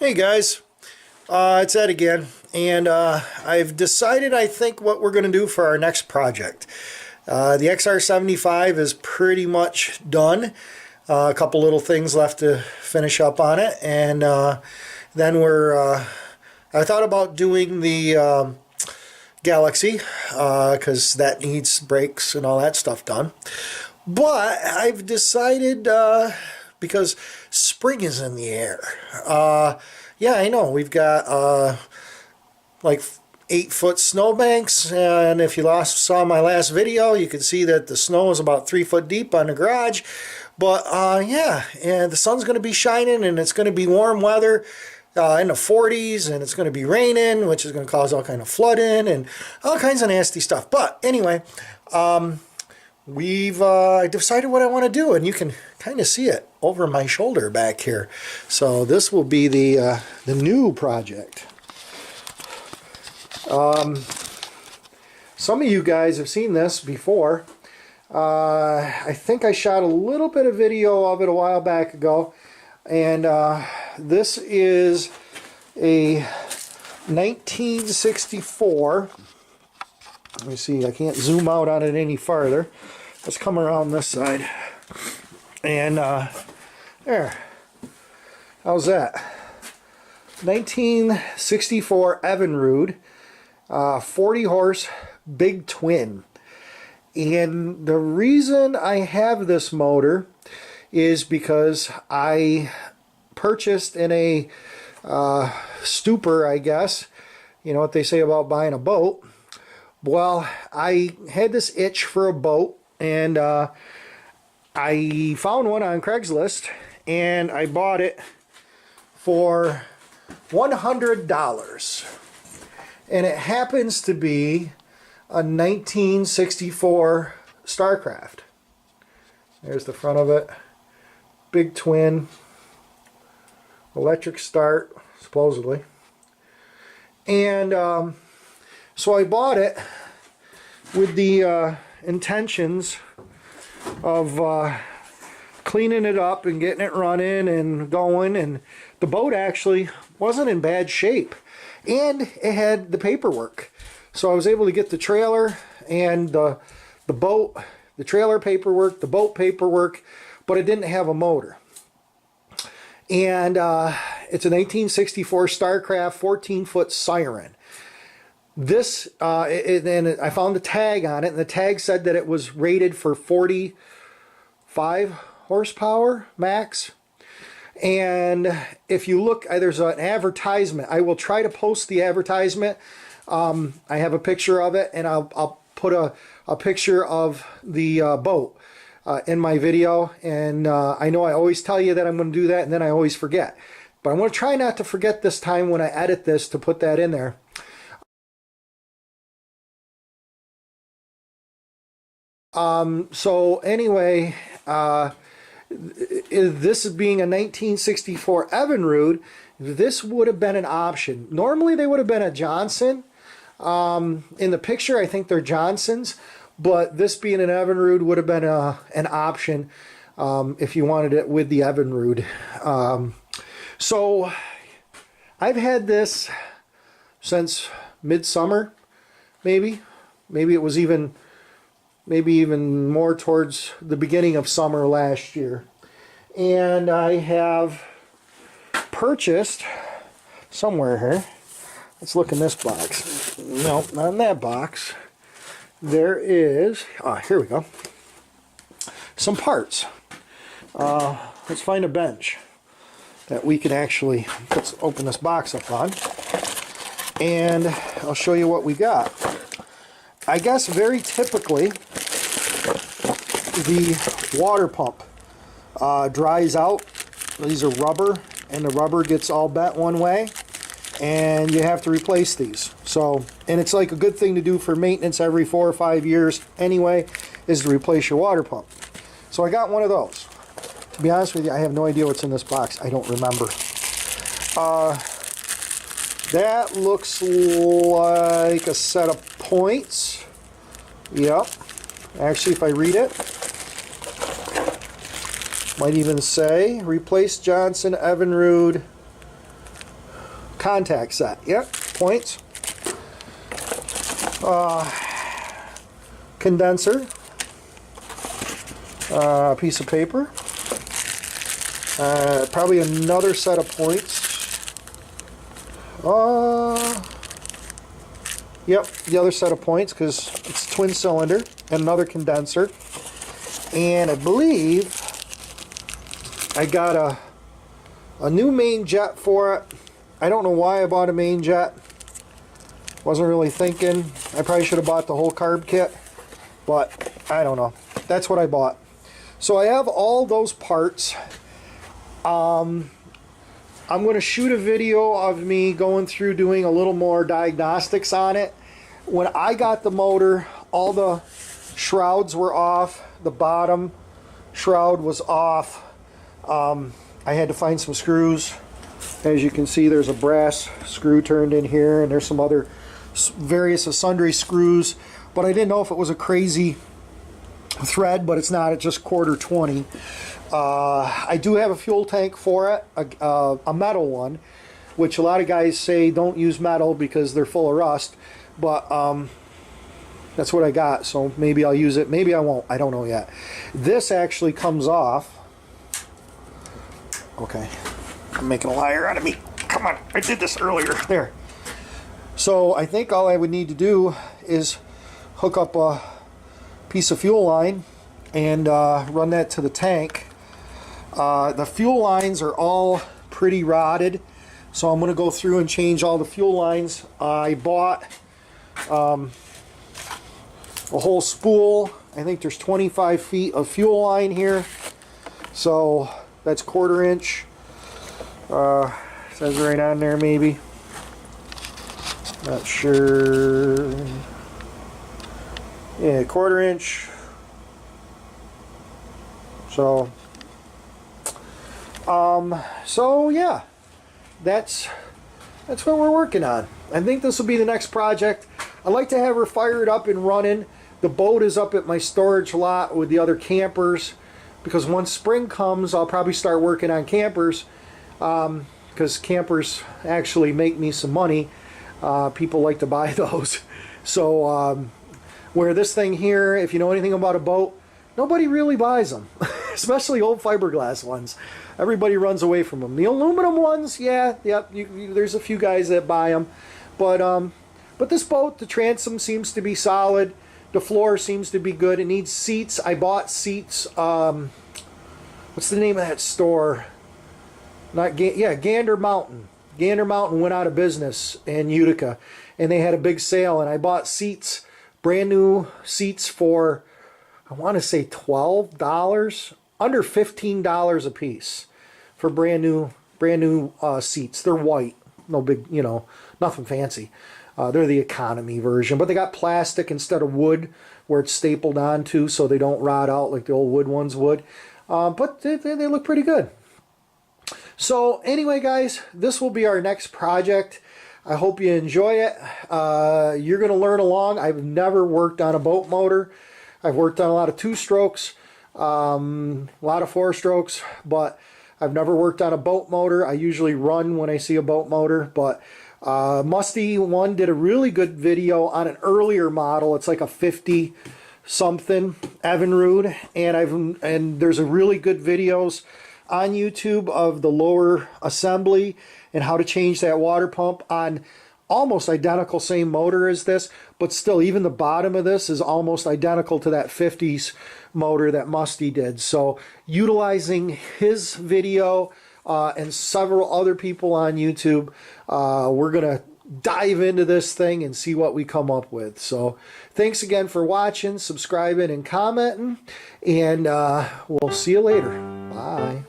Hey guys, it's Ed again, and I've decided I think what we're going to do for our next project. The XR75 is pretty much done. A couple little things left to finish up on it, and then I thought about doing the Galaxy because that needs brakes and all that stuff done. But I've decided because spring is in the air. Yeah, I know we've got like 8-foot snowbanks, and if you saw my last video, you could see that the snow is about 3 foot deep on the garage. But yeah, and the sun's going to be shining, and it's going to be warm weather in the 40s, and it's going to be raining, which is going to cause all kind of flooding and all kinds of nasty stuff. But anyway, we've decided what I want to do, and you can kind of see it over my shoulder back here. So this will be the new project. Some of you guys have seen this before. I think I shot a little bit of video of it a while back ago, and this is a 1964. Let me see, I can't zoom out on it any farther. Let's come around this side. And there. How's that? 1964 Evinrude, 40 horse BigTwin. And the reason I have this motor is because I purchased in a stupor, I guess. You know what they say about buying a boat. Well, I had this itch for a boat, and I found one on Craigslist, and I bought it for $100. And it happens to be a 1964 Starcraft. There's the front of it. BigTwin. Electric start, supposedly. And so I bought it with the intentions of cleaning it up and getting it running and going, and the boat actually wasn't in bad shape, and it had the paperwork, so I was able to get the trailer and the boat, the trailer paperwork, the boat paperwork, but it didn't have a motor. And it's a 1964 Starcraft 14-foot Siren. This, and I found the tag on it, and the tag said that it was rated for 45 horsepower max. And if you look, there's an advertisement. I will try to post the advertisement. I have a picture of it, and I'll put a picture of the boat in my video. And I know I always tell you that I'm going to do that, and then I always forget. But I'm going to try not to forget this time when I edit this to put that in there. So anyway, this being a 1964 Evinrude, this would have been an option. Normally they would have been a Johnson. In the picture I think they're Johnsons, but this being an Evinrude would have been an option if you wanted it with the Evinrude. So I've had this since midsummer, maybe it was even more towards the beginning of summer last year. And I have purchased somewhere here. Let's look in this box. No, not in that box. There is, here we go. Some parts. Let's find a bench that we can actually, let's open this box up on. And I'll show you what we got. I guess very typically the water pump dries out. These are rubber, and the rubber gets all bent one way, and you have to replace these. So, and it's like a good thing to do for maintenance every 4 or 5 years anyway, is to replace your water pump. So I got one of those. To be honest with you, I have no idea what's in this box. I don't remember. That looks like a set of points. Yep. Actually, if I read it, might even say replace Johnson Evinrude contact set. Yep, points. Condenser. Piece of paper. Probably another set of points. Yep, the other set of points because it's twin cylinder, and another condenser. And I believe I got a new main jet for it. I don't know why I bought a main jet. Wasn't really thinking. I probably should have bought the whole carb kit, but I don't know. That's what I bought. So I have all those parts. I'm going to shoot a video of me going through doing a little more diagnostics on it. When I got the motor, all the shrouds were off. The bottom shroud was off. I had to find some screws. As you can see, there's a brass screw turned in here, and there's some other various sundry screws, but I didn't know if it was a crazy thread, but it's not. It's just quarter 20. I do have a fuel tank for it, a metal one, which a lot of guys say don't use metal because they're full of rust, but that's what I got, so maybe I'll use it, maybe I won't, I don't know yet. This actually comes off. Okay, I'm making a liar out of me. Come on, I did this earlier. There. So I think all I would need to do is hook up a piece of fuel line and run that to the tank. The fuel lines are all pretty rotted, so I'm going to go through and change all the fuel lines. I bought a whole spool. I think there's 25 feet of fuel line here, so that's quarter inch. Says right on there, maybe. Not sure. Yeah, quarter inch. So yeah, that's what we're working on. I think this will be the next project. I'd like to have her fired up and running. The boat is up at my storage lot with the other campers, because once spring comes, I'll probably start working on campers, because campers actually make me some money. People like to buy those. So where this thing here, if you know anything about a boat, nobody really buys them, especially old fiberglass ones. Everybody runs away from them. The aluminum ones, yeah, there's a few guys that buy them, but this boat, the transom seems to be solid. The floor seems to be good. It needs seats. I bought seats. What's the name of that store? Gander Mountain. Gander Mountain went out of business in Utica, and they had a big sale, and I bought seats, brand new seats for, I want to say $12, under $15 a piece for brand new seats. They're white, no big, nothing fancy. They're the economy version, but they got plastic instead of wood where it's stapled onto, so they don't rot out like the old wood ones would. But they look pretty good. So anyway, guys, this will be our next project. I hope you enjoy it. You're going to learn along. I've never worked on a boat motor. I've worked on a lot of 2-strokes, a lot of 4-strokes, but I've never worked on a boat motor. I usually run when I see a boat motor, but Musty One did a really good video on an earlier model. It's like a 50 something Evinrude, and there's a really good videos on YouTube of the lower assembly and how to change that water pump on almost identical same motor as this, but still even the bottom of this is almost identical to that 50s motor that Musty did. So utilizing his video and several other people on YouTube, we're gonna dive into this thing and see what we come up with. So thanks again for watching, subscribing, and commenting, and we'll see you later. Bye.